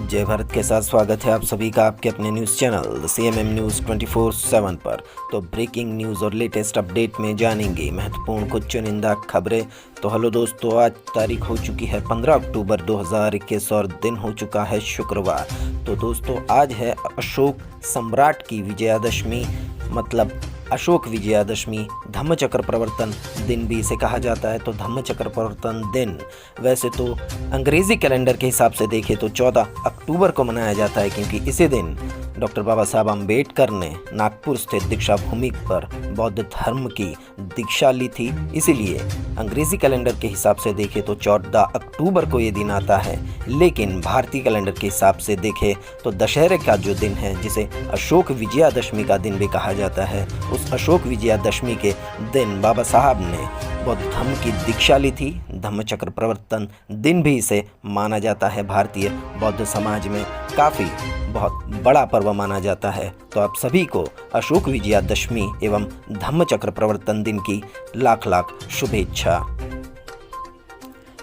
जय भारत के साथ स्वागत है आप सभी का आपके अपने न्यूज़ चैनल CMM न्यूज़ 24/7 पर। तो ब्रेकिंग न्यूज़ और लेटेस्ट अपडेट में जानेंगे महत्वपूर्ण कुछ चुनिंदा खबरें। तो हेलो दोस्तों, आज तारीख हो चुकी है 15 अक्टूबर 2021 और दिन हो चुका है शुक्रवार। तो दोस्तों आज है अशोक सम्राट की विजयादशमी, मतलब अशोक विजयादशमी, धम्मचक्र प्रवर्तन दिन भी इसे कहा जाता है। तो धम्मचक्र प्रवर्तन दिन वैसे तो अंग्रेज़ी कैलेंडर के हिसाब से देखें तो 14 अक्टूबर को मनाया जाता है, क्योंकि इसी दिन डॉक्टर बाबा साहब अम्बेडकर ने नागपुर स्थित दीक्षा भूमि पर बौद्ध धर्म की दीक्षा ली थी। इसीलिए अंग्रेज़ी कैलेंडर के हिसाब से देखें तो 14 अक्टूबर को ये दिन आता है, लेकिन भारतीय कैलेंडर के हिसाब से देखें तो दशहरे का जो दिन है, जिसे अशोक विजयादशमी का दिन भी कहा जाता है, उस अशोक विजयादशमी के दिन बाबा साहब ने बौद्ध धर्म की दीक्षा ली थी। धम्मचक्र प्रवर्तन दिन भी इसे माना जाता है। भारतीय बौद्ध समाज में काफ़ी बहुत बड़ा पर्व माना जाता है। तो आप सभी को अशोक विजयादशमी एवं धम्मचक्र प्रवर्तन दिन की लाख लाख शुभेच्छा।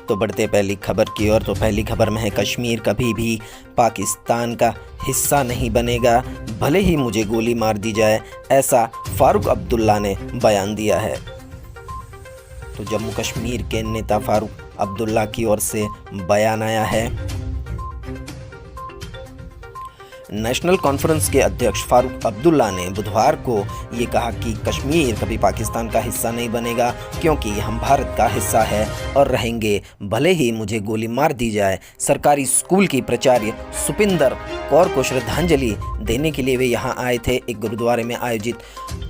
तो बढ़ते पहली खबर की ओर। तो पहली खबर में है, कश्मीर कभी भी पाकिस्तान का हिस्सा नहीं बनेगा, भले ही मुझे गोली मार दी जाए, ऐसा फारूक अब्दुल्ला ने बयान दिया है। तो जम्मू कश्मीर के नेता फारूक अब्दुल्ला की ओर से बयान आया है। नेशनल कॉन्फ्रेंस के अध्यक्ष फारूक अब्दुल्ला ने बुधवार को ये कहा कि कश्मीर कभी पाकिस्तान का हिस्सा नहीं बनेगा, क्योंकि हम भारत का हिस्सा है और रहेंगे, भले ही मुझे गोली मार दी जाए। सरकारी स्कूल की प्राचार्य सुपिंदर कौर को श्रद्धांजलि देने के लिए वे यहाँ आए थे। एक गुरुद्वारे में आयोजित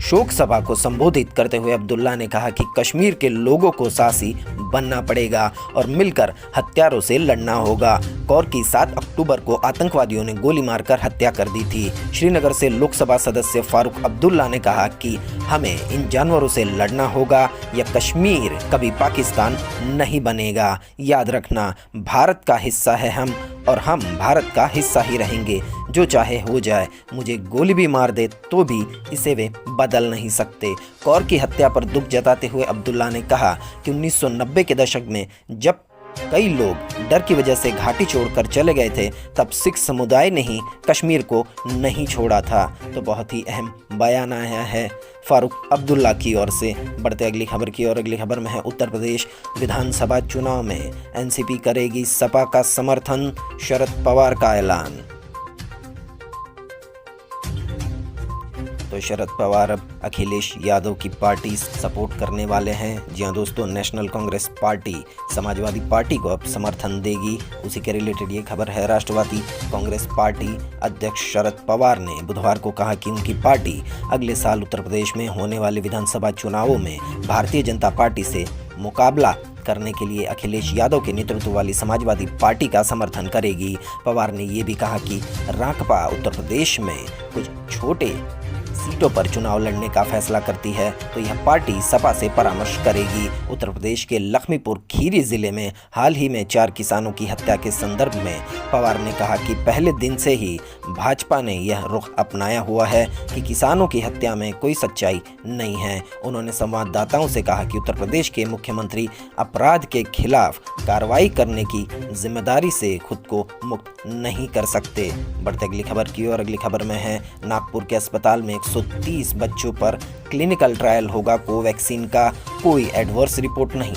शोक सभा को संबोधित करते हुए अब्दुल्ला ने कहा कि कश्मीर के लोगों को साहसी बनना पड़ेगा और मिलकर हत्यारों से लड़ना होगा। कौर की 7 अक्टूबर को आतंकवादियों ने गोली मारकर हत्या कर दी थी। श्रीनगर से लोकसभा सदस्य फारूक अब्दुल्ला ने कहा कि हमें इन जानवरों से लड़ना होगा या कश्मीर कभी पाकिस्तान नहीं बनेगा। याद रखना, भारत का हिस्सा है हम और हम भारत का हिस्सा ही रहेंगे। जो चाहे हो जाए, मुझे गोली भी मार दे तो भी इसे वे बदल नहीं सकते। कौर की हत्या पर दुख जताते हुए अब्दुल्ला ने कहा कि 1990 के दशक में जब कई लोग डर की वजह से घाटी छोड़कर चले गए थे, तब सिख समुदाय ने ही कश्मीर को नहीं छोड़ा था। तो बहुत ही अहम बयान आया है फारूक अब्दुल्ला की ओर से। बढ़ते अगली खबर की ओर। अगली खबर में है, उत्तर प्रदेश विधानसभा चुनाव में एनसीपी करेगी सपा का समर्थन, शरद पवार का ऐलान। तो शरद पवार अब अखिलेश यादव की पार्टी सपोर्ट करने वाले हैं। जी हाँ दोस्तों, national Congress party Samajwadi party को अब समर्थन देगी। उसी के रिलेटेड ये खबर है। राष्ट्रवादी कांग्रेस पार्टी अध्यक्ष शरद पवार ने बुधवार को कहा कि उनकी पार्टी अगले साल उत्तर प्रदेश में होने वाले विधानसभा चुनावों में भारतीय जनता पार्टी से मुकाबला करने के लिए अखिलेश यादव के नेतृत्व वाली समाजवादी पार्टी का समर्थन करेगी। पवार ने ये भी कहा कि राकपा उत्तर प्रदेश में कुछ छोटे सीटों पर चुनाव लड़ने का फैसला करती है तो यह पार्टी सपा से परामर्श करेगी। उत्तर प्रदेश के लखीमपुर खीरी जिले में हाल ही में 4 किसानों की हत्या के संदर्भ में पवार ने कहा कि पहले दिन से ही भाजपा ने यह रुख अपनाया हुआ है कि किसानों की हत्या में कोई सच्चाई नहीं है। उन्होंने संवाददाताओं से कहा कि उत्तर प्रदेश के मुख्यमंत्री अपराध के खिलाफ कार्रवाई करने की जिम्मेदारी से खुद को मुक्त नहीं कर सकते। बढ़ते अगली खबर की ओर। अगली खबर में है, नागपुर के अस्पताल में 130 बच्चों पर क्लिनिकल ट्रायल होगा कोवैक्सीन का, कोई एडवर्स रिपोर्ट नहीं।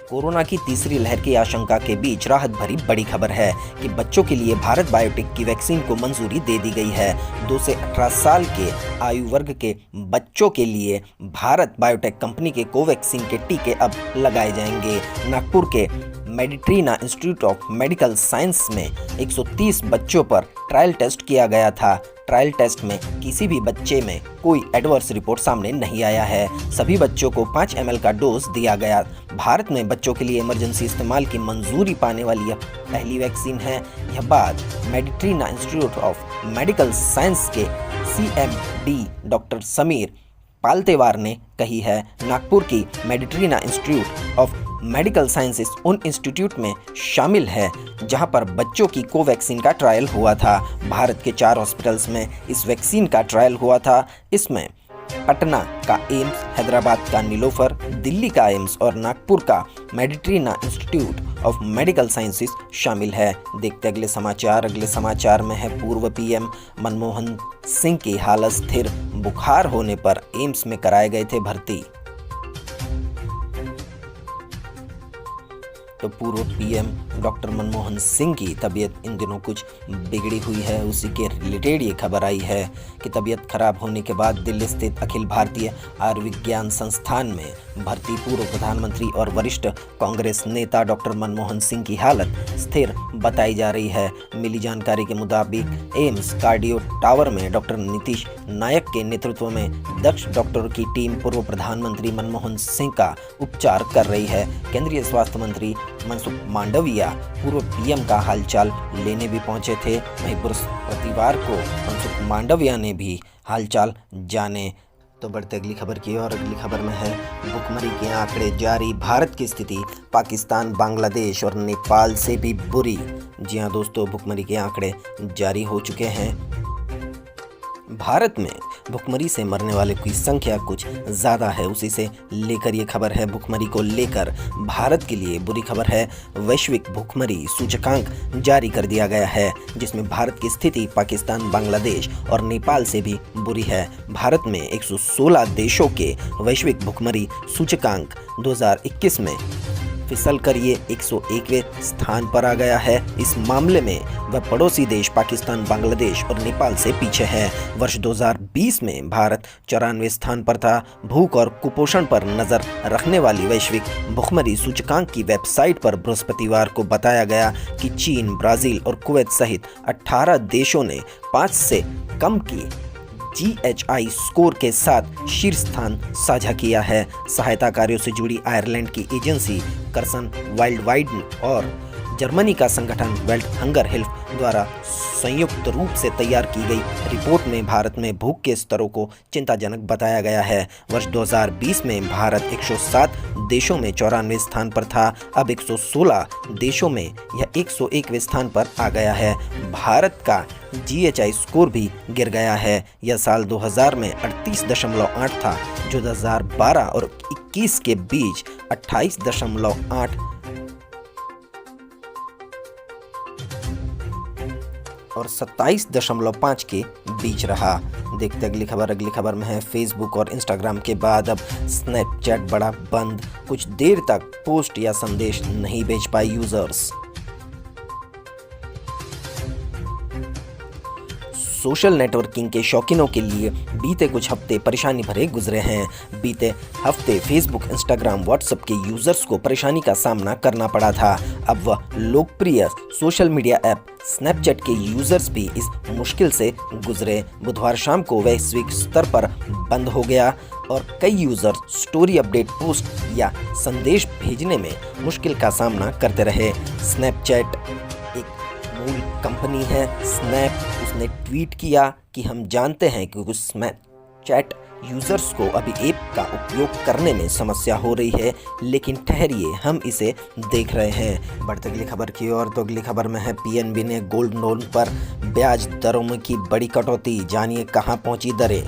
कोरोना की तीसरी लहर की आशंका के बीच राहत भरी बड़ी खबर है कि बच्चों के लिए भारत बायोटेक की वैक्सीन को मंजूरी दे दी गई है। 2 से 18 साल के आयु वर्ग के बच्चों के लिए भारत बायोटेक कंपनी के कोवैक्सीन के टीके अब लगाए जाएंगे। नागपुर के Meditrina institute of medical science में 130 बच्चों पर ट्रायल टेस्ट किया गया था। ट्रायल टेस्ट में किसी भी बच्चे में कोई एडवर्स रिपोर्ट सामने नहीं आया है। सभी बच्चों को 5 ml का डोज दिया गया। भारत में बच्चों के लिए इमरजेंसी इस्तेमाल की मंजूरी पाने वाली यह पहली वैक्सीन है। यह बात Meditrina institute of medical science के CMD डॉक्टर समीर पालतेवार ने कही है। नागपुर की Meditrina institute of medical sciences उन इंस्टीट्यूट में शामिल है जहां पर बच्चों की कोवैक्सीन का ट्रायल हुआ था। भारत के 4 हॉस्पिटल्स में इस वैक्सीन का ट्रायल हुआ था। इसमें पटना का एम्स, हैदराबाद का नीलोफर, दिल्ली का एम्स और नागपुर का Meditrina institute of medical sciences शामिल है। देखते अगले समाचार। अगले समाचार में है पूर्व पीएम मनमोहन सिंह की हालत स्थिर, बुखार होने पर एम्स में कराए गए थे भर्ती। तो पूर्व पीएम डॉक्टर मनमोहन सिंह की तबीयत इन दिनों कुछ बिगड़ी हुई है। उसी के रिलेटेड ये खबर आई है कि तबीयत खराब होने के बाद दिल्ली स्थित अखिल भारतीय आयुर्विज्ञान संस्थान में भर्ती पूर्व प्रधानमंत्री और वरिष्ठ कांग्रेस नेता डॉक्टर मनमोहन सिंह की हालत स्थिर बताई जा रही है। मिली जानकारी के मुताबिक एम्स कार्डियो टावर में डॉक्टर नीतीश नायक के नेतृत्व में दक्ष डॉक्टरों की टीम पूर्व प्रधानमंत्री मनमोहन सिंह का उपचार कर रही है। केंद्रीय स्वास्थ्य मंत्री मनसुख मांडविया पूर्व पीएम का हालचाल लेने भी पहुंचे थे। वहीं बृहस्पतिवार को मनसुख मांडविया ने भी हालचाल जाने। तो बढ़ते अगली खबर की ओर। अगली खबर में है भुखमरी के आंकड़े जारी, भारत की स्थिति पाकिस्तान, बांग्लादेश और नेपाल से भी बुरी। जी हाँ दोस्तों, भुखमरी के आंकड़े जारी हो चुके हैं। भारत में भुखमरी से मरने वाले की संख्या कुछ ज़्यादा है, उसी से लेकर ये खबर है। भुखमरी को लेकर भारत के लिए बुरी खबर है। वैश्विक भुखमरी सूचकांक जारी कर दिया गया है, जिसमें भारत की स्थिति पाकिस्तान, बांग्लादेश और नेपाल से भी बुरी है। भारत में 116 देशों के वैश्विक भुखमरी सूचकांक 2021 में फिसल कर ये 101वें स्थान पर आ गया है। इस मामले में वह पड़ोसी देश पाकिस्तान, बांग्लादेश और नेपाल से पीछे है। वर्ष 2020 में भारत 94वें स्थान पर था। भूख और कुपोषण पर नजर रखने वाली वैश्विक भुखमरी सूचकांक की वेबसाइट पर बृहस्पतिवार को बताया गया कि चीन, ब्राजील और कुवैत सहित 18 देशों ने 5 से कम की GHI स्कोर के साथ शीर्ष स्थान साझा किया है। सहायता कार्यों से जुड़ी आयरलैंड की एजेंसी कर्सन वाइल्ड वाइड और जर्मनी का संगठन वर्ल्ड हंगर हेल्प द्वारा संयुक्त रूप से तैयार की गई रिपोर्ट में भारत में भूख के स्तरों को चिंताजनक बताया गया है। वर्ष 2020 में भारत 107 देशों में 94वें स्थान पर था। अब 116 देशों में यह 101वें स्थान पर आ गया है। भारत का GHI स्कोर भी गिर गया है। यह साल 2000 में 38.8 था, जो 2012 और 21 के बीच 28.8 और 27.5 के बीच रहा। देखते अगली खबर। अगली खबर में है फेसबुक और इंस्टाग्राम के बाद अब स्नैपचैट बड़ा बंद, कुछ देर तक पोस्ट या संदेश नहीं भेज पाए यूजर्स। सोशल नेटवर्किंग के शौकीनों के लिए बीते कुछ हफ्ते परेशानी भरे गुजरे हैं। बीते हफ्ते फेसबुक, इंस्टाग्राम, व्हाट्सएप के यूजर्स को परेशानी का सामना करना पड़ा था। अब वह लोकप्रिय सोशल मीडिया ऐप स्नैपचैट के यूजर्स भी इस मुश्किल से गुजरे। बुधवार शाम को वैश्विक स्तर पर बंद हो गया और कई यूजर स्टोरी अपडेट, पोस्ट या संदेश भेजने में मुश्किल का सामना करते रहे। स्नैपचैट एक मूल कंपनी है स्नैप, उसने ट्वीट किया कि हम जानते हैं कि कुछ स्नैपचैट यूजर्स को अभी ऐप का उपयोग करने में समस्या हो रही है, लेकिन ठहरिए, हम इसे देख रहे हैं। बढ़ते अगली खबर की ओर। तो अगली खबर में है PNB ने गोल्ड लोन पर ब्याज दरों में की बड़ी कटौती, जानिए कहां पहुंची दरें।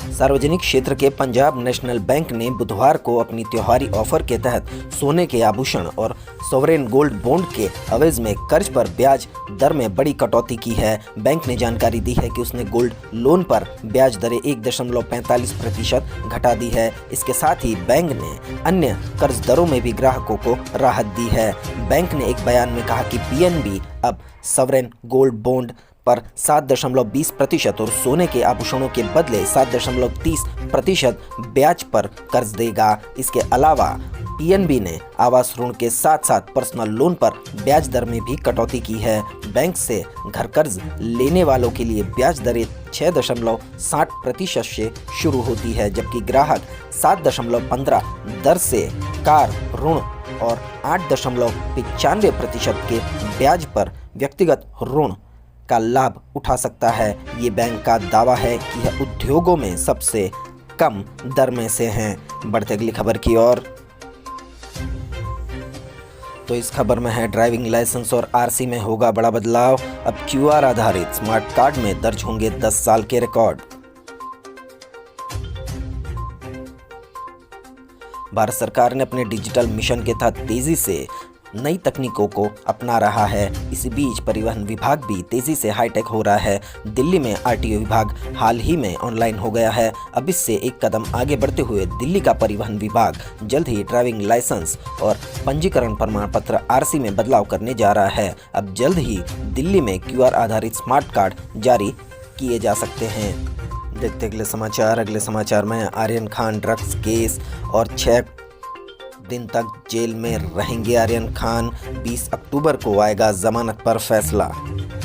सार्वजनिक क्षेत्र के पंजाब नेशनल बैंक ने बुधवार को अपनी त्योहारी ऑफर के तहत सोने के आभूषण और सॉवरेन गोल्ड बॉन्ड के एवज में कर्ज पर ब्याज दर में बड़ी कटौती की है। बैंक ने जानकारी दी है कि उसने गोल्ड लोन पर ब्याज दरें 1.45% घटा दी है। इसके साथ ही बैंक ने अन्य कर्ज दरों में भी ग्राहकों को राहत दी है। बैंक ने एक बयान में कहा कि PNB अब सॉवरेन गोल्ड बॉन्ड पर 7.20% और सोने के आभूषणों के बदले 7.30% ब्याज पर कर्ज देगा। इसके अलावा PNB ने आवास ऋण के साथ साथ पर्सनल लोन पर ब्याज दर में भी कटौती की है। बैंक से घर कर्ज लेने वालों के लिए ब्याज दरें 6.60% से शुरू होती है, जबकि ग्राहक 7.15 दर से कार ऋण और 8.95% के ब्याज पर व्यक्तिगत ऋण का लाभ उठा सकता है। ये बैंक का दावा है कि यह उद्योगों में सबसे कम दर में से हैं। बढ़ते अगली खबर की ओर। तो इस खबर में है ड्राइविंग लाइसेंस और आरसी में होगा बड़ा बदलाव। अब क्यूआर आधारित स्मार्ट कार्ड में दर्ज होंगे 10 साल के रिकॉर्ड। भारत सरकार ने अपने डिजिटल मिशन के तहत तेजी से नई तकनीकों को अपना रहा है। इसी बीच परिवहन विभाग भी तेजी से हाईटेक हो रहा है। दिल्ली में आरटीओ विभाग हाल ही में ऑनलाइन हो गया है। अब इससे एक कदम आगे बढ़ते हुए दिल्ली का परिवहन विभाग जल्द ही ड्राइविंग लाइसेंस और पंजीकरण प्रमाण पत्र आरसी में बदलाव करने जा रहा है। अब जल्द ही दिल्ली में क्यूआर आधारित स्मार्ट कार्ड जारी किए जा सकते हैं। देखते अगले समाचार। अगले समाचार में आर्यन खान ड्रग्स केस और 6 दिन तक जेल में रहेंगे आर्यन खान। 20 अक्टूबर को आएगा जमानत पर फैसला।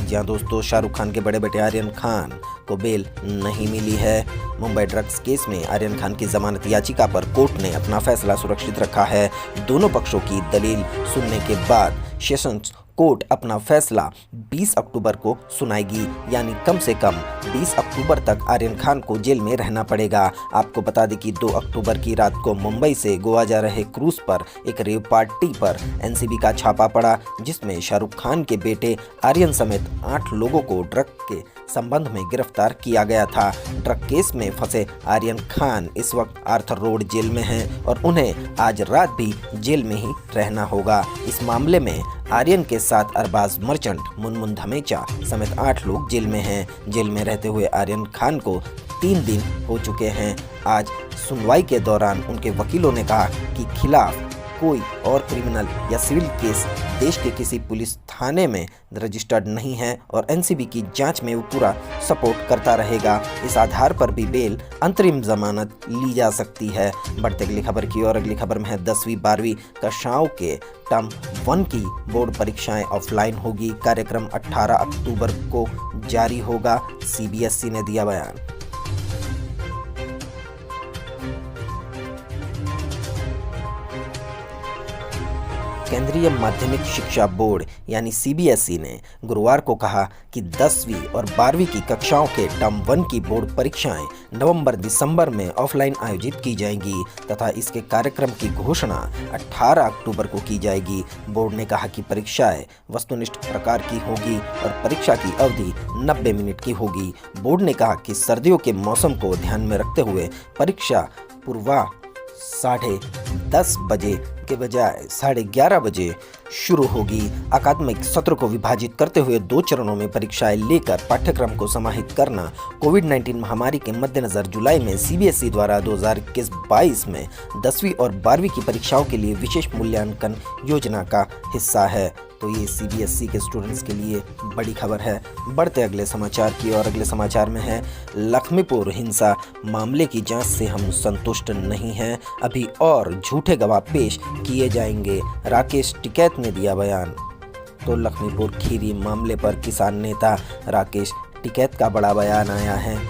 जहां दोस्तों, शाहरुख खान के बड़े बेटे आर्यन खान को बेल नहीं मिली है। मुंबई ड्रग्स केस में आर्यन खान की जमानत याचिका पर कोर्ट ने अपना फैसला सुरक्षित रखा है। दोनों पक्षों की दलील सुनने के बाद सेशंस कोर्ट अपना फैसला 20 अक्टूबर को सुनाएगी, यानी कम से कम 20 अक्टूबर तक आर्यन खान को जेल में रहना पड़ेगा। आपको बता दें कि 2 अक्टूबर की रात को मुंबई से गोवा जा रहे क्रूज पर एक रेव पार्टी पर एनसीबी का छापा पड़ा, जिसमें शाहरुख खान के बेटे आर्यन समेत 8 लोगों को ड्रग के संबंध में गिरफ्तार किया गया था। ड्रग केस में फंसे आर्यन खान इस वक्त आर्थर रोड जेल में हैं और उन्हें आज रात भी जेल में ही रहना होगा। इस मामले में आर्यन के साथ अरबाज मर्चेंट, मुनमुन धमेचा समेत 8 लोग जेल में हैं। जेल में रहते हुए आर्यन खान को 3 दिन हो चुके हैं। आज सुनवाई के दौरान उनके वकीलों ने कहा कि खिलाफ कोई और क्रिमिनल या सिविल केस देश के किसी पुलिस थाने में रजिस्टर्ड नहीं है और एनसीबी की जांच में वो पूरा सपोर्ट करता रहेगा। इस आधार पर भी बेल अंतरिम जमानत ली जा सकती है। बढ़ते अगली खबर की ओर। अगली खबर में है 10वीं 12वीं कक्षाओं के टर्म 1 की बोर्ड परीक्षाएं ऑफलाइन होगी। कार्यक्रम 18 अक्टूबर को जारी होगा, सीबीएसई ने दिया बयान। केंद्रीय माध्यमिक शिक्षा बोर्ड यानी सीबीएसई ने गुरुवार को कहा कि 10वीं और 12वीं की कक्षाओं के टर्म 1 की बोर्ड परीक्षाएं नवंबर-दिसंबर में ऑफलाइन आयोजित की जाएंगी तथा इसके कार्यक्रम की घोषणा 18 अक्टूबर को की जाएगी। बोर्ड ने कहा कि परीक्षाएं वस्तुनिष्ठ प्रकार की होगी और परीक्षा की अवधि 90 मिनट की होगी। बोर्ड ने कहा कि सर्दियों के मौसम को ध्यान में रखते हुए परीक्षा पूर्वा 10:30 बजे के बजाय 11:30 बजे शुरू होगी। अकादमिक सत्र को विभाजित करते हुए 2 चरणों में परीक्षाएं लेकर पाठ्यक्रम को समाहित करना कोविड-19 महामारी के मद्देनजर जुलाई में सीबीएसई द्वारा 2021-22 में 10वीं और 12वीं की परीक्षाओं के लिए विशेष मूल्यांकन योजना का हिस्सा है। तो ये सीबीएसई के स्टूडेंट्स के लिए बड़ी खबर है। बढ़ते अगले समाचार की ओर। अगले समाचार में है लखीमपुर हिंसा मामले की जांच से हम संतुष्ट नहीं हैं, अभी और झूठे गवाह पेश किए जाएंगे, राकेश टिकैत ने दिया बयान। तो लखीमपुर खीरी मामले पर किसान नेता राकेश टिकैत का बड़ा बयान आया है।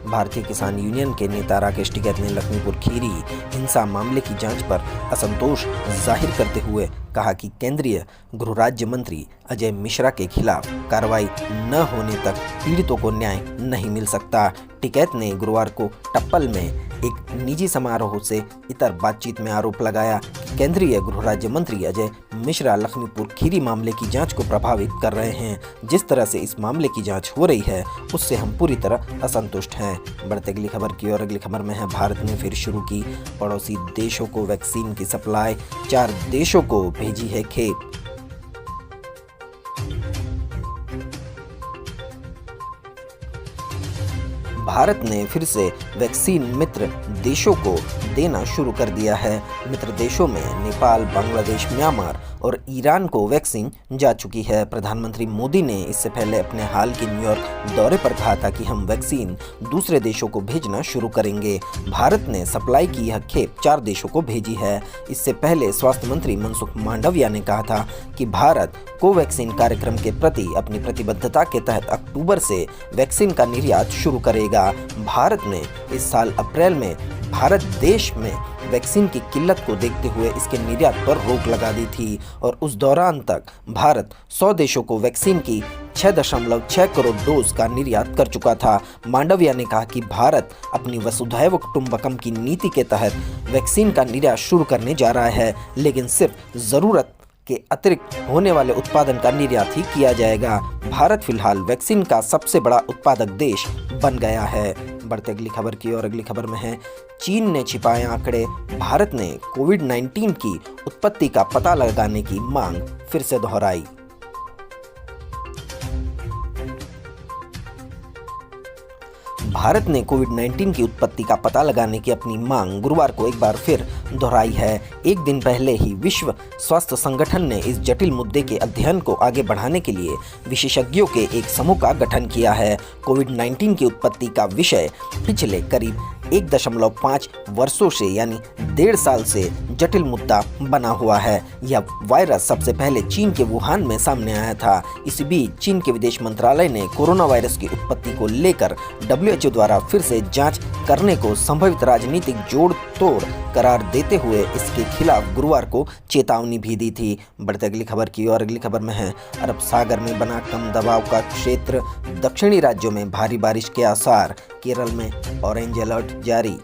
भारतीय किसान यूनियन के नेता राकेश टिकैत ने लखीमपुर खीरी हिंसा मामले की जांच पर असंतोष जाहिर करते हुए कहा कि केंद्रीय गृह राज्य मंत्री अजय मिश्रा के खिलाफ कार्रवाई न होने तक पीड़ितों को न्याय नहीं मिल सकता। टिकैत ने गुरुवार को टप्पल में एक निजी समारोह से इतर बातचीत में आरोप लगाया कि केंद्रीय गृह राज्य मंत्री अजय मिश्रा लखीमपुर खीरी मामले की जांच को प्रभावित कर रहे हैं। जिस तरह से इस मामले की जांच हो रही है उससे हम पूरी तरह असंतुष्ट हैं। बढ़ते अगली खबर की ओर। अगली खबर में है भारत ने फिर शुरू की पड़ोसी देशों को वैक्सीन की सप्लाई, 4 देशों को भेजी है खेप। भारत ने फिर से वैक्सीन मित्र देशों को देना शुरू कर दिया है। मित्र देशों में नेपाल, बांग्लादेश, म्यांमार और ईरान को वैक्सीन जा चुकी है। प्रधानमंत्री मोदी ने इससे पहले अपने हाल के न्यूयॉर्क दौरे पर कहा था कि हम वैक्सीन दूसरे देशों को भेजना शुरू करेंगे। भारत ने सप्लाई की यह खेप 4 देशों को भेजी है। इससे पहले स्वास्थ्य मंत्री मनसुख मांडविया ने कहा था कि भारत कोवैक्सीन कार्यक्रम के प्रति अपनी प्रतिबद्धता के तहत अक्टूबर से वैक्सीन का निर्यात शुरू करेगा। भारत ने इस साल अप्रैल में भारत देश में वैक्सीन की किल्लत को देखते हुए इसके निर्यात पर रोक लगा दी थी और उस दौरान तक भारत 100 देशों को वैक्सीन की 6.6 करोड़ डोज का निर्यात कर चुका था। मांडविया ने कहा कि भारत अपनी वसुधैव कुटुंबकम की नीति के तहत वैक्सीन का निर्यात शुरू करने जा रहा है, लेकिन सिर्फ ज़रूरत के अतिरिक्त होने वाले उत्पादन का निर्यात ही किया जाएगा। भारत फिलहाल वैक्सीन का सबसे बड़ा उत्पादक देश बन गया है। बढ़ते अगली खबर की और अगली खबर में है, चीन ने छिपाए आंकड़े, भारत ने कोविड-19 की उत्पत्ति का पता लगाने की मांग फिर से दोहराई। भारत ने कोविड-19 की उत्पत्ति का पता लगाने की अपनी मांग गुरुवार को एक बार फिर दोहराई है। एक दिन पहले ही विश्व स्वास्थ्य संगठन ने इस जटिल मुद्दे के अध्ययन को आगे बढ़ाने के लिए विशेषज्ञों के एक समूह का गठन किया है। कोविड-19 की उत्पत्ति का विषय पिछले करीब 1.5 वर्षों से यानी 1.5 साल से जटिल मुद्दा बना हुआ है। यह वायरस सबसे पहले चीन के वुहान में सामने आया था। इस बीच चीन के विदेश मंत्रालय ने कोरोना वायरस की उत्पत्ति को लेकर WHO द्वारा फिर से जांच करने को संभावित राजनीतिक जोड़ तोड़ करार देते हुए इसके खिलाफ गुरुवार को चेतावनी भी दी थी। बढ़ते अगली खबर की और अगली खबर में है, अरब सागर में बना कम दबाव का क्षेत्र, दक्षिणी राज्यों में भारी बारिश के आसार, केरल में ऑरेंज अलर्ट जारी।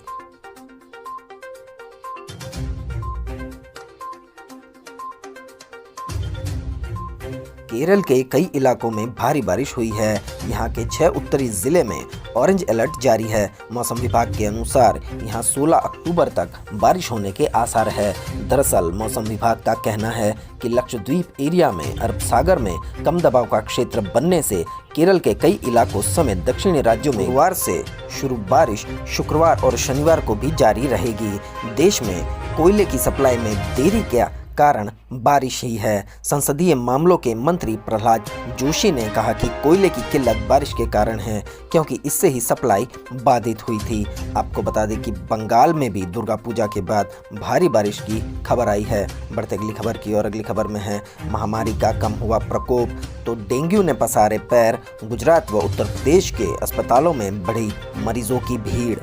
केरल के कई इलाकों में भारी बारिश हुई है। यहाँ के 6 उत्तरी जिले में ऑरेंज अलर्ट जारी है। मौसम विभाग के अनुसार यहाँ 16 अक्टूबर तक बारिश होने के आसार है। दरअसल मौसम विभाग का कहना है कि लक्षद्वीप एरिया में अरब सागर में कम दबाव का क्षेत्र बनने से केरल के कई इलाकों समेत दक्षिणी राज्यों में गुरुवार से शुरू बारिश शुक्रवार और शनिवार को भी जारी रहेगी। देश में कोयले की सप्लाई में देरी के कारण बारिश ही है। संसदीय मामलों के मंत्री प्रहलाद जोशी ने कहा कि कोयले की किल्लत बारिश के कारण है, क्योंकि इससे ही सप्लाई बाधित हुई थी। आपको बता दें कि बंगाल में भी दुर्गा पूजा के बाद भारी बारिश की खबर आई है। बढ़ते अगली खबर की और अगली खबर में है, महामारी का कम हुआ प्रकोप तो डेंगू ने पसारे पैर, गुजरात व उत्तर प्रदेश के अस्पतालों में बढ़ी मरीजों की भीड़।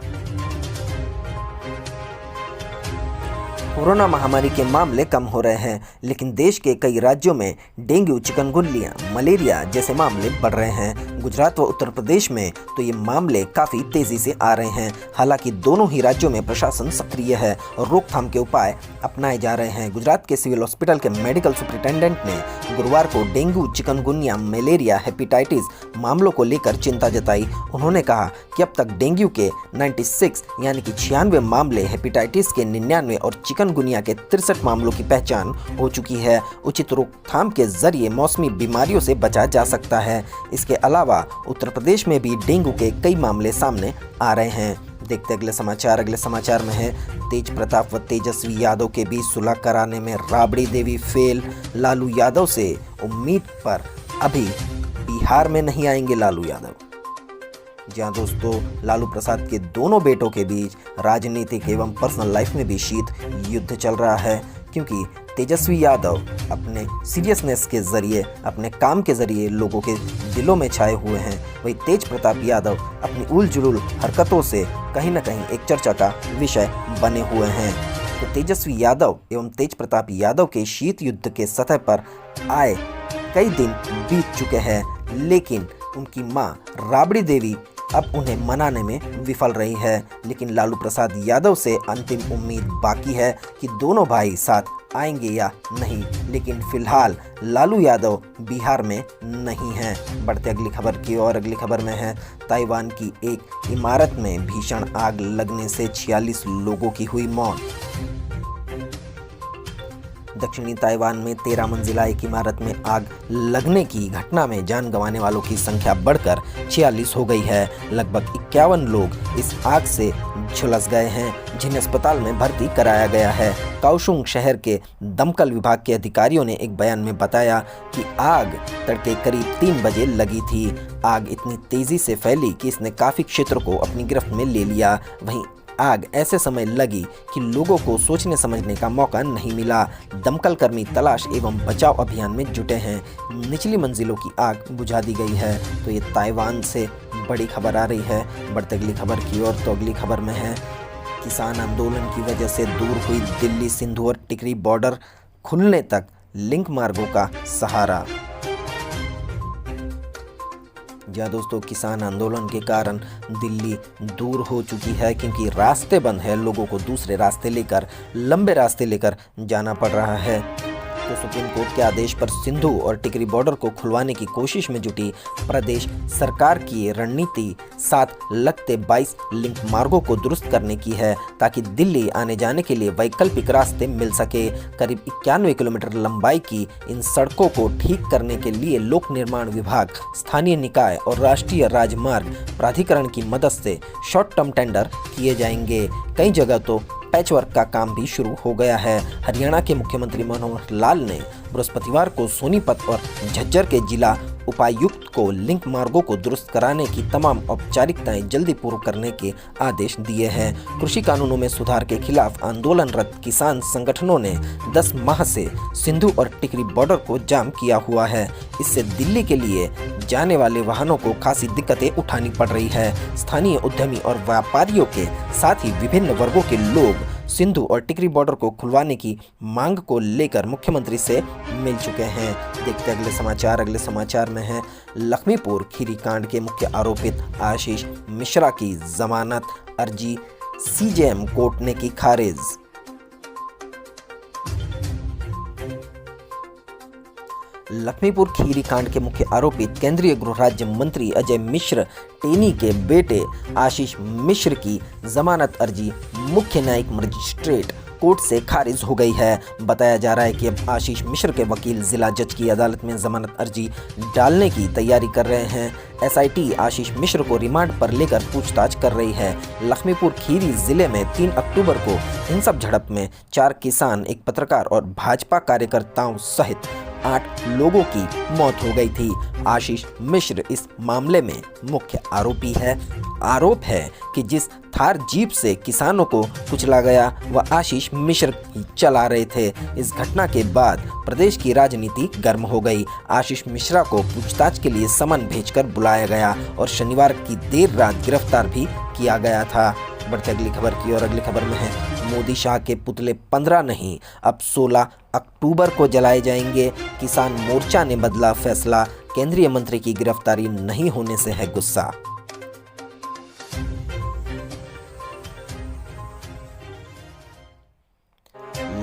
कोरोना महामारी के मामले कम हो रहे हैं, लेकिन देश के कई राज्यों में डेंगू, चिकनगुनिया, मलेरिया जैसे मामले बढ़ रहे हैं। गुजरात व उत्तर प्रदेश में तो ये मामले काफ़ी तेज़ी से आ रहे हैं। हालांकि दोनों ही राज्यों में प्रशासन सक्रिय है और रोकथाम के उपाय अपनाए जा रहे हैं। गुजरात के सिविल हॉस्पिटल के मेडिकल सुपरिटेंडेंट ने गुरुवार को डेंगू, चिकनगुनिया, मलेरिया, हेपेटाइटिस मामलों को लेकर चिंता जताई। उन्होंने कहा कि अब तक डेंगू के 96 यानी कि 96 मामले, हेपेटाइटिस के 99 और चिकनगुनिया के 63 मामलों की पहचान हो चुकी है। उचित रोकथाम के जरिए मौसमी बीमारियों से बचा जा सकता है। इसके अलावा उत्तर प्रदेश में भी डेंगू के कई मामले सामने आ रहे हैं। देखते अगले समाचार। अगले समाचार में है, तेज प्रताप व तेजस्वी यादव के बीच सुलह कराने में राबड़ी देवी फेल, लालू यादव से उम्मीद पर अभी बिहार में नहीं आएंगे लालू यादव। जी हाँ दोस्तों, लालू प्रसाद के दोनों बेटों के बीच राजनीतिक एवं पर्सनल लाइफ में भी शीत युद्ध चल रहा है, क्योंकि तेजस्वी यादव अपने सीरियसनेस के जरिए, अपने काम के जरिए लोगों के दिलों में छाए हुए हैं। वही तेज प्रताप यादव अपनी उल जुलूल हरकतों से कहीं न कहीं एक चर्चा का विषय बने हुए हैं। तो तेजस्वी यादव एवं तेज प्रताप यादव के शीत युद्ध के सतह पर आए कई दिन बीत चुके हैं, लेकिन उनकी मां राबड़ी देवी अब उन्हें मनाने में विफल रही है। लेकिन लालू प्रसाद यादव से अंतिम उम्मीद बाकी है कि दोनों भाई साथ आएंगे या नहीं, लेकिन फिलहाल लालू यादव बिहार में नहीं हैं। बढ़ते अगली खबर की और अगली खबर में है, ताइवान की एक इमारत में भीषण आग लगने से 46 लोगों की हुई मौत। दक्षिणी ताइवान में 13 मंजिला एक इमारत में आग लगने की घटना में जान गंवाने वालों की संख्या बढ़कर 46 हो गई है। लगभग 51 लोग इस आग से झुलस गए हैं, जिन्हें अस्पताल में भर्ती कराया गया है। काओशुंग शहर के दमकल विभाग के अधिकारियों ने एक बयान में बताया कि आग तड़के करीब 3 बजे लगी थी। आग इतनी तेजी से फैली कि इसने काफ़ी क्षेत्र को अपनी गिरफ्त में ले लिया। वहीं आग ऐसे समय लगी कि लोगों को सोचने समझने का मौका नहीं मिला। दमकल कर्मी तलाश एवं बचाव अभियान में जुटे हैं। निचली मंजिलों की आग बुझा दी गई है। तो ये ताइवान से बड़ी खबर आ रही है। बढ़ते अगली खबर की ओर। तो अगली खबर में है, किसान आंदोलन की वजह से दूर हुई दिल्ली सिंधु और टिकरी बॉर्डर खुलने तक लिंक मार्गों का सहारा। या दोस्तों, किसान आंदोलन के कारण दिल्ली दूर हो चुकी है, क्योंकि रास्ते बंद है। लोगों को दूसरे रास्ते लेकर, लंबे रास्ते लेकर जाना पड़ रहा है। तो सुप्रीम कोर्ट के आदेश पर सिंधु और टिकरी बॉर्डर को खुलवाने की कोशिश में जुटी प्रदेश सरकार की ये रणनीति साथ लगते 22 लिंक मार्गों को दुरुस्त करने की है, ताकि दिल्ली आने जाने के लिए वैकल्पिक रास्ते मिल सके। करीब 91 किलोमीटर लंबाई की इन सड़कों को ठीक करने के लिए लोक निर्माण विभाग, स्थानीय निकाय और राष्ट्रीय राजमार्ग प्राधिकरण की मदद से शॉर्ट टर्म टेंडर किए जाएंगे। कई जगह तो पैचवर्क का काम भी शुरू हो गया है। हरियाणा के मुख्यमंत्री मनोहर लाल ने बृहस्पतिवार को सोनीपत और झज्जर के जिला उपायुक्त को लिंक मार्गों को दुरुस्त कराने की तमाम औपचारिकताएं जल्दी पूर्ण करने के आदेश दिए हैं। कृषि कानूनों में सुधार के खिलाफ आंदोलनरत किसान संगठनों ने 10 माह से सिंधु और टिकरी बॉर्डर को जाम किया हुआ है। इससे दिल्ली के लिए जाने वाले वाहनों को खासी दिक्कतें उठानी पड़ रही है। स्थानीय उद्यमी और व्यापारियों के साथ ही विभिन्न वर्गों के लोग सिंधु और टिकरी बॉर्डर को खुलवाने की मांग को लेकर मुख्यमंत्री से मिल चुके हैं। देखते अगले समाचार। अगले समाचार में है लखीमपुर खीरी कांड के मुख्य आरोपित आशीष मिश्रा की जमानत अर्जी सीजेएम कोर्ट ने की खारिज। लखीमपुर खीरी कांड के मुख्य आरोपित केंद्रीय गृह राज्य मंत्री अजय मिश्र टेनी के बेटे आशीष मिश्र की जमानत अर्जी मुख्य न्यायिक मजिस्ट्रेट कोर्ट से खारिज हो गई है। बताया जा रहा है कि अब आशीष मिश्र के वकील जिला जज की अदालत में जमानत अर्जी डालने की तैयारी कर रहे हैं। एसआईटी आशीष मिश्र को रिमांड पर लेकर पूछताछ कर रही है। लखीमपुर खीरी जिले में 3 अक्टूबर को हिंसक झड़प में 4 किसान, एक पत्रकार और भाजपा कार्यकर्ताओं सहित 8 लोगों की मौत हो गई थी। आशीष मिश्र इस मामले में मुख्य आरोपी है। आरोप है कि जिस थार जीप से किसानों को कुचला गया वह आशीष मिश्र ही चला रहे थे। इस घटना के बाद प्रदेश की राजनीति गर्म हो गई। आशीष मिश्रा को पूछताछ के लिए समन भेजकर बुलाया गया और शनिवार की देर रात गिरफ्तार भी किया गया था। बढ़ते अगली खबर की और अगली खबर में है मोदी शाह के पुतले 15 नहीं अब 16 अक्टूबर को जलाए जाएंगे। किसान मोर्चा ने बदला फैसला, केंद्रीय मंत्री की गिरफ्तारी नहीं होने से है गुस्सा।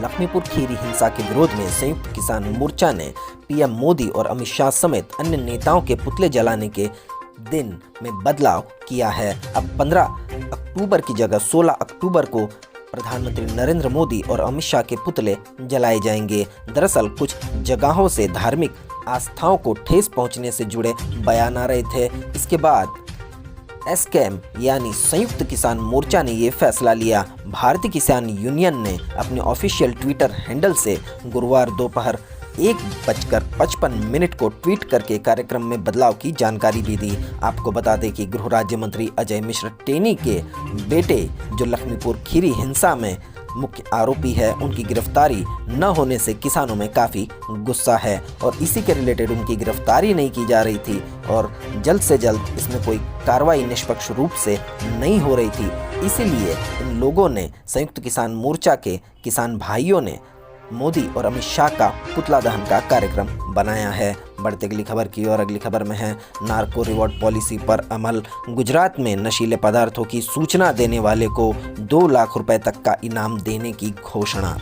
लखीमपुर खीरी हिंसा के विरोध में संयुक्त किसान मोर्चा ने पीएम मोदी और अमित शाह समेत अन्य नेताओं के पुतले जलाने के दिन में बदलाव किया है। अब 15 अक्टूबर की जगह 16 अक्टूबर को प्रधानमंत्री नरेंद्र मोदी और अमित शाह के पुतले जलाए जाएंगे। दरअसल कुछ जगहों से धार्मिक आस्थाओं को ठेस पहुंचने से जुड़े बयान आ रहे थे। इसके बाद एसकेएम यानी संयुक्त किसान मोर्चा ने ये फैसला लिया। भारतीय किसान यूनियन ने अपने ऑफिशियल ट्विटर हैंडल से गुरुवार दोपहर 1:55 को ट्वीट करके कार्यक्रम में बदलाव की जानकारी भी दी। आपको बता दें कि गृह राज्य मंत्री अजय मिश्र टेनी के बेटे जो लखीमपुर खीरी हिंसा में मुख्य आरोपी है, उनकी गिरफ्तारी न होने से किसानों में काफ़ी गुस्सा है और इसी के रिलेटेड उनकी गिरफ्तारी नहीं की जा रही थी और जल्द से जल्द इसमें कोई कार्रवाई निष्पक्ष रूप से नहीं हो रही थी। इसीलिए इन लोगों ने, संयुक्त किसान मोर्चा के किसान भाइयों ने मोदी और अमित शाह का पुतला दहन का कार्यक्रम बनाया है। बढ़ते अगली खबर की और अगली खबर में है नार्को रिवॉर्ड पॉलिसी पर अमल। गुजरात में नशीले पदार्थों की सूचना देने वाले को 2 लाख रुपए तक का इनाम देने की घोषणा।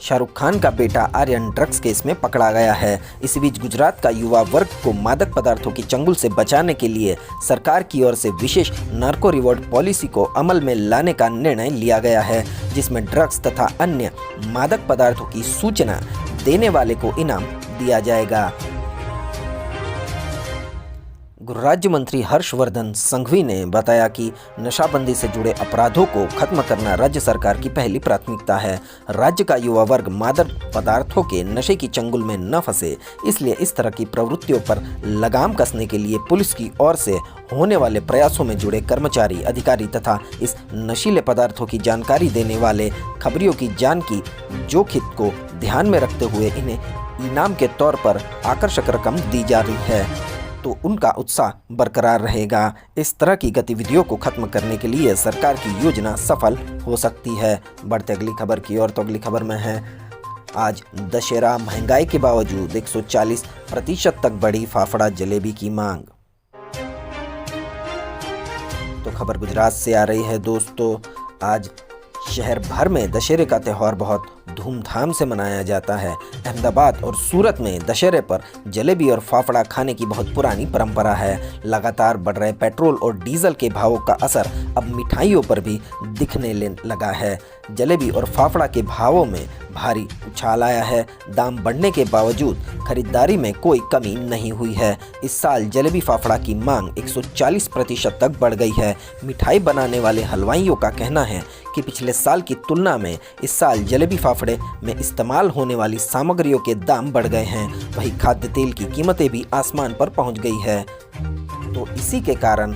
शाहरुख खान का बेटा आर्यन ड्रग्स केस में पकड़ा गया है। इसी बीच गुजरात का युवा वर्ग को मादक पदार्थों की चंगुल से बचाने के लिए सरकार की ओर से विशेष नार्को रिवॉर्ड पॉलिसी को अमल में लाने का निर्णय लिया गया है, जिसमें ड्रग्स तथा अन्य मादक पदार्थों की सूचना देने वाले को इनाम दिया जाएगा। गृह राज्य मंत्री हर्षवर्धन संघवी ने बताया कि नशाबंदी से जुड़े अपराधों को खत्म करना राज्य सरकार की पहली प्राथमिकता है। राज्य का युवा वर्ग मादक पदार्थों के नशे की चंगुल में न फंसे, इसलिए इस तरह की प्रवृत्तियों पर लगाम कसने के लिए पुलिस की ओर से होने वाले प्रयासों में जुड़े कर्मचारी, अधिकारी तथा इस नशीले पदार्थों की जानकारी देने वाले खबरियों की जान की जोखिम को ध्यान में रखते हुए इन्हें इनाम के तौर पर आकर्षक रकम दी जा रही है, तो उनका उत्साह बरकरार रहेगा। इस तरह की गतिविधियों को खत्म करने के लिए सरकार की योजना सफल हो सकती है। बढ़ते अगली खबर की ओर, तो अगली खबर में है आज दशहरा, महंगाई के बावजूद 140% तक बढ़ी फाफड़ा जलेबी की मांग। तो खबर गुजरात से आ रही है दोस्तों। आज शहर भर में दशहरे का त्यौहार बहुत धूमधाम से मनाया जाता है। अहमदाबाद और सूरत में दशहरे पर जलेबी और फाफड़ा खाने की बहुत पुरानी परंपरा है। लगातार बढ़ रहे पेट्रोल और डीजल के भावों का असर अब मिठाइयों पर भी दिखने लगा है। जलेबी और फाफड़ा के भावों में भारी उछाल आया है। दाम बढ़ने के बावजूद खरीदारी में कोई कमी नहीं हुई है। इस साल जलेबी फाफड़ा की मांग 140% तक बढ़ गई है। मिठाई बनाने वाले हलवाइयों का कहना है कि पिछले साल की तुलना में इस साल जलेबी फाफड़े में इस्तेमाल होने वाली सामग्रियों के दाम बढ़ गए हैं। वहीं खाद्य तेल की कीमतें भी आसमान पर पहुंच गई है। तो इसी के कारण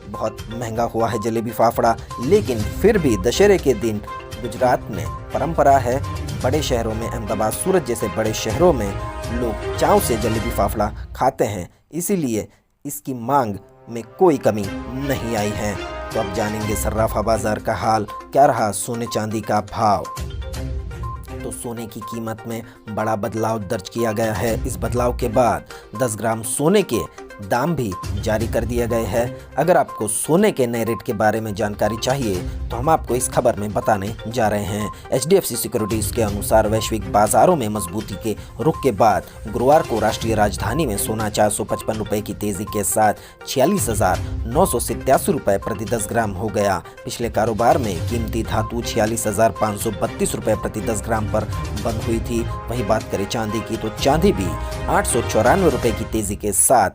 बहुत महंगा हुआ है जलेबी फाफड़ा। लेकिन फिर भी दशहरे के दिन गुजरात में परंपरा है, बड़े शहरों में अहमदाबाद सूरत जैसे बड़े शहरों में लोग चाव से जलेबी फाफड़ा खाते हैं, इसीलिए इसकी मांग में कोई कमी नहीं आई है। तो अब जानेंगे सर्राफा बाजार का हाल, क्या रहा सोने चांदी का भाव। तो सोने की कीमत में बड़ा बदलाव दर्ज किया गया है। इस बदलाव के बाद 10 ग्राम सोने के दाम भी जारी कर दिए गए हैं। अगर आपको सोने के नए रेट के बारे में जानकारी चाहिए तो हम आपको इस खबर में बताने जा रहे हैं। HDFC सिक्योरिटीज के अनुसार वैश्विक बाजारों में मजबूती के रुख के बाद गुरुवार को राष्ट्रीय राजधानी में सोना 455 रुपए की तेजी के साथ 46,987 रुपए प्रति 10 ग्राम हो गया। पिछले कारोबार में कीमती धातु 46,532 रुपए प्रति 10 ग्राम पर बंद हुई थी। वहीं बात करें चांदी की तो चांदी भी 894 रुपए की तेजी के साथ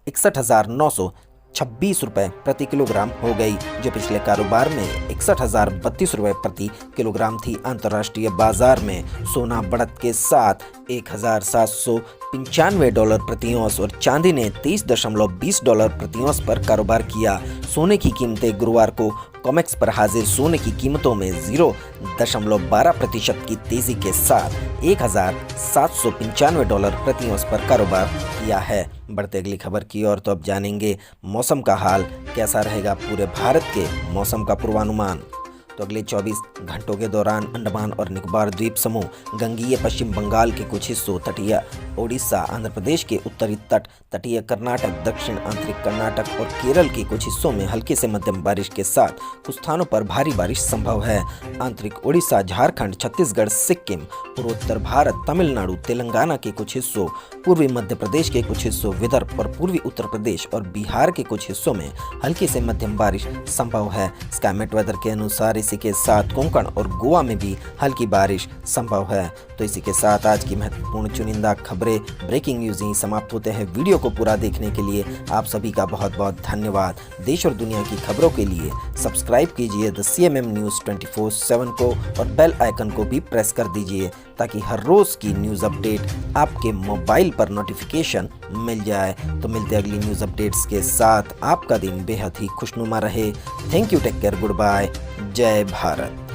61,926 रुपए प्रति किलोग्राम हो गई, जो पिछले कारोबार में 61,032 रुपए प्रति किलोग्राम थी। अंतर्राष्ट्रीय बाजार में सोना बढ़त के साथ $1,795 प्रति औंस और चांदी ने $23.20 प्रति औंस पर कारोबार किया। सोने की कीमतें गुरुवार को कॉमेक्स पर हाजिर सोने की कीमतों में 0.12% की तेजी के साथ $1,795 प्रति औंस पर कारोबार किया है। बढ़ते अगली खबर की ओर तो अब जानेंगे मौसम का हाल, कैसा रहेगा पूरे भारत के मौसम का पूर्वानुमान। तो अगले 24 घंटों के दौरान अंडमान और निकोबार द्वीप समूह, गंगीय पश्चिम बंगाल के कुछ हिस्सों, तटीय ओडिशा, आंध्र प्रदेश के उत्तरी तट, तटीय कर्नाटक, दक्षिण आंतरिक कर्नाटक और केरल के कुछ हिस्सों में हल्की से मध्यम बारिश के साथ कुछ स्थानों पर भारी बारिश संभव है। आंतरिक ओडिशा, झारखंड, छत्तीसगढ़, सिक्किम, पूर्वोत्तर भारत, तमिलनाडु, तेलंगाना के कुछ हिस्सों, पूर्वी मध्य प्रदेश के कुछ हिस्सों, विदर्भ और पूर्वी उत्तर प्रदेश और बिहार के कुछ हिस्सों में हल्की से मध्यम बारिश संभव है। स्काईमेट वेदर के अनुसार इसी के साथ कोंकण और गोवा में भी हल्की बारिश संभव है। तो इसी के साथ आज की महत्वपूर्ण चुनिंदा खबरें, ब्रेकिंग न्यूज यहीं समाप्त होते हैं। वीडियो को पूरा देखने के लिए आप सभी का बहुत बहुत धन्यवाद। देश और दुनिया की खबरों के लिए सब्सक्राइब कीजिए द CMM न्यूज़ 24/7 को और बेल आइकन को भी प्रेस कर दीजिए ताकि हर रोज की न्यूज़ अपडेट आपके मोबाइल पर नोटिफिकेशन मिल जाए। तो मिलते अगली न्यूज़ अपडेट्स के साथ। आपका दिन बेहद ही खुशनुमा रहे। Thank you, take care, good bye, जय भारत।